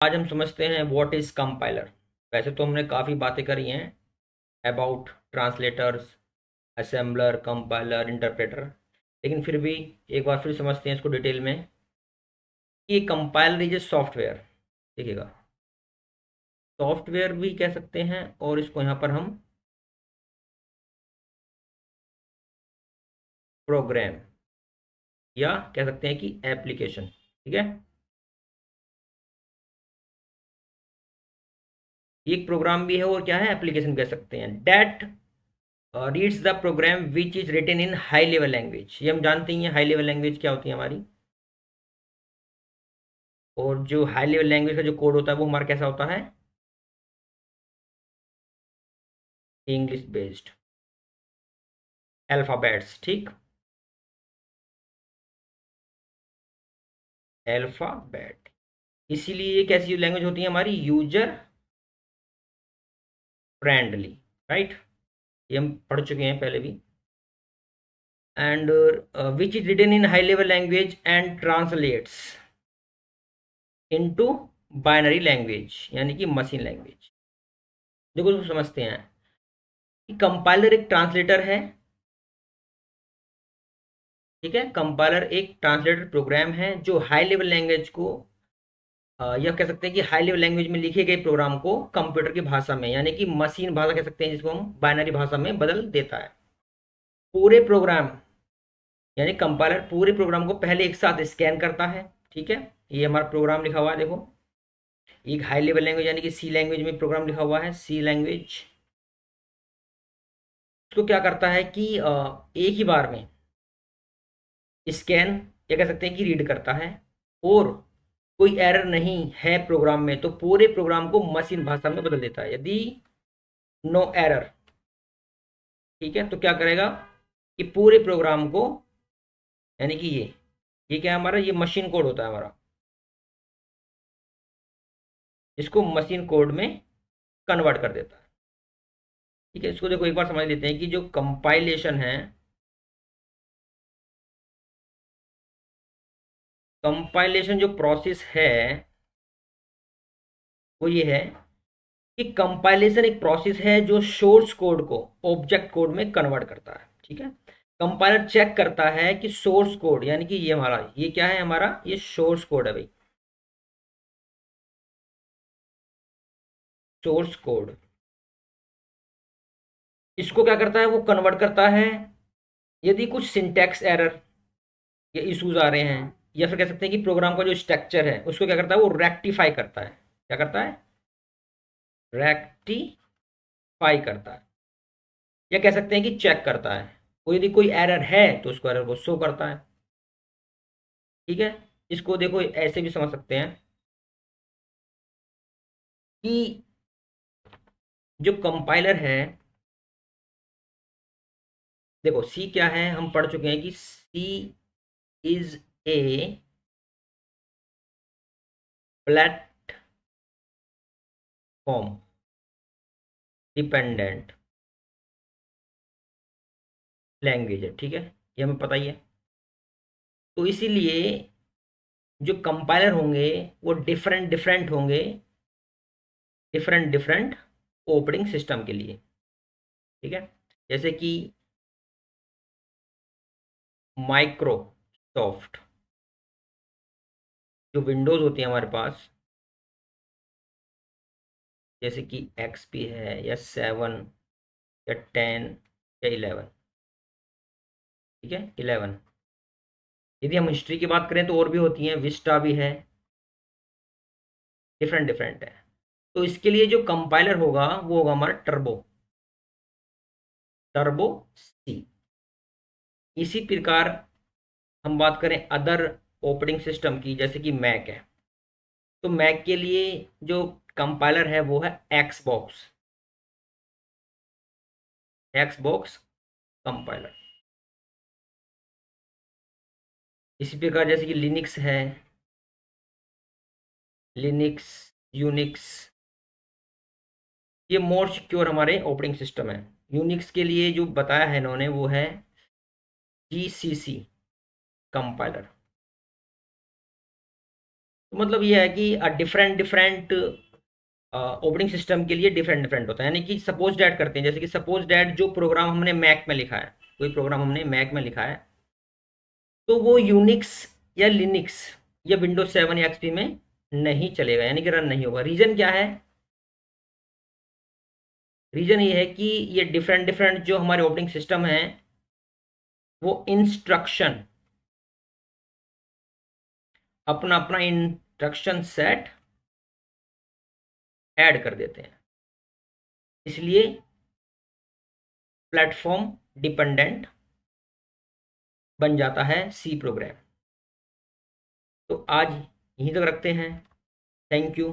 आज हम समझते हैं व्हाट इज कंपाइलर। वैसे तो हमने काफ़ी बातें करी हैं about translators, assembler, compiler, interpreter, लेकिन फिर भी एक बार फिर समझते हैं इसको डिटेल में कि कंपाइलर इज ए सॉफ्टवेयर। देखिएगा, सॉफ्टवेयर भी कह सकते हैं और इसको यहाँ पर हम प्रोग्राम या कह सकते हैं कि एप्लीकेशन। ठीक है, ये एक प्रोग्राम भी है और क्या है, एप्लीकेशन कह सकते हैं। That reads the program which is written in high level language. ये हम जानते ही हैं हाई लेवल लैंग्वेज क्या होती है हमारी। और जो हाई लेवल लैंग्वेज का जो कोड होता है वो हमारा कैसा होता है, इंग्लिश बेस्ड अल्फाबेट्स। ठीक, अल्फाबेट। इसीलिए ये कैसी लैंग्वेज होती है हमारी, यूजर फ्रेंडली। राइट, ये हम पढ़ चुके हैं पहले भी। And which is written in high level language and translates into binary language, यानी कि मशीन लैंग्वेज। देखो इसको समझते हैं कि कंपाइलर एक ट्रांसलेटर है। ठीक है, कंपाइलर एक ट्रांसलेटर प्रोग्राम है जो हाई लेवल लैंग्वेज को यह कह सकते हैं कि हाई लेवल लैंग्वेज में लिखे गए प्रोग्राम को कंप्यूटर की भाषा में, यानी कि मशीन भाषा कह सकते हैं, जिसको हम बाइनरी भाषा में बदल देता है। पूरे प्रोग्राम यानी कंपाइलर पूरे प्रोग्राम को पहले एक साथ स्कैन करता है। ठीक है, ये हमारा प्रोग्राम लिखा हुआ है। देखो, एक हाई लेवल लैंग्वेज यानी कि सी लैंग्वेज में प्रोग्राम लिखा हुआ है, सी लैंग्वेज। तो क्या करता है कि एक ही बार में स्कैन या कह सकते हैं कि रीड करता है, और कोई एरर नहीं है प्रोग्राम में तो पूरे प्रोग्राम को मशीन भाषा में बदल देता है। यदि नो एरर, ठीक है, तो क्या करेगा कि पूरे प्रोग्राम को, यानी कि ये क्या है हमारा, ये मशीन कोड होता है हमारा, इसको मशीन कोड में कन्वर्ट कर देता है। ठीक है, इसको देखो एक बार समझ लेते हैं कि जो कंपाइलेशन है, कंपाइलेशन जो प्रोसेस है वो ये है कि कंपाइलेशन एक प्रोसेस है जो सोर्स कोड को ऑब्जेक्ट कोड में कन्वर्ट करता है। ठीक है, कंपाइलर चेक करता है कि सोर्स कोड, यानी कि ये हमारा, ये क्या है हमारा, ये सोर्स कोड है भाई, सोर्स कोड। इसको क्या करता है, वो कन्वर्ट करता है। यदि कुछ सिंटैक्स एरर या इश्यूज आ रहे हैं, या फिर कह सकते हैं कि प्रोग्राम का जो स्ट्रक्चर है उसको क्या करता है, वो रेक्टिफाई करता है। क्या करता है, रेक्टिफाई करता है, या कह सकते हैं कि चेक करता है। और यदि कोई एरर है तो उसको एरर को शो करता है। ठीक है, इसको देखो ऐसे भी समझ सकते हैं कि जो कंपाइलर है, देखो सी क्या है, हम पढ़ चुके हैं कि C is a platform dependent language है। ठीक है, ये हमें पता ही है। तो इसीलिए जो कंपाइलर होंगे वो डिफरेंट डिफरेंट होंगे, डिफरेंट डिफरेंट ऑपरेटिंग सिस्टम के लिए। ठीक है, जैसे कि माइक्रोसॉफ्ट, जो विंडोज होती है हमारे पास, जैसे कि एक्सपी है या 7 या 10 या 11। ठीक है, 11। यदि हम हिस्ट्री की बात करें तो और भी होती हैं, विस्टा भी है, डिफरेंट डिफरेंट है। तो इसके लिए जो कंपाइलर होगा वो होगा हमारा टर्बो, टर्बो सी। इसी प्रकार हम बात करें अदर ऑपरेटिंग सिस्टम की, जैसे कि मैक है, तो मैक के लिए जो कंपाइलर है वो है x box, x box compiler. इसी प्रकार जैसे कि लिनिक्स है, लिनिक्स, यूनिक्स, ये मोर सिक्योर हमारे ऑपरेटिंग सिस्टम है। यूनिक्स के लिए जो बताया है इन्होंने वो है जीसीसी कंपाइलर। तो मतलब ये है कि डिफरेंट डिफरेंट ऑपरेटिंग सिस्टम के लिए डिफरेंट डिफरेंट होता है। यानी कि सपोज डैट करते हैं, जैसे कि सपोज डैट जो प्रोग्राम हमने मैक में लिखा है, कोई प्रोग्राम हमने मैक में लिखा है, तो वो यूनिक्स या लिनिक्स या विंडोज 7 या एक्सपी में नहीं चलेगा, यानी कि रन नहीं होगा। रीजन क्या है? रीजन ये है कि ये डिफरेंट डिफरेंट जो हमारे ऑपरेटिंग सिस्टम हैं वो इंस्ट्रक्शन, अपना अपना इंस्ट्रक्शन सेट ऐड कर देते हैं, इसलिए प्लेटफॉर्म डिपेंडेंट बन जाता है सी प्रोग्राम। तो आज यहीं तक रखते हैं। Thank you.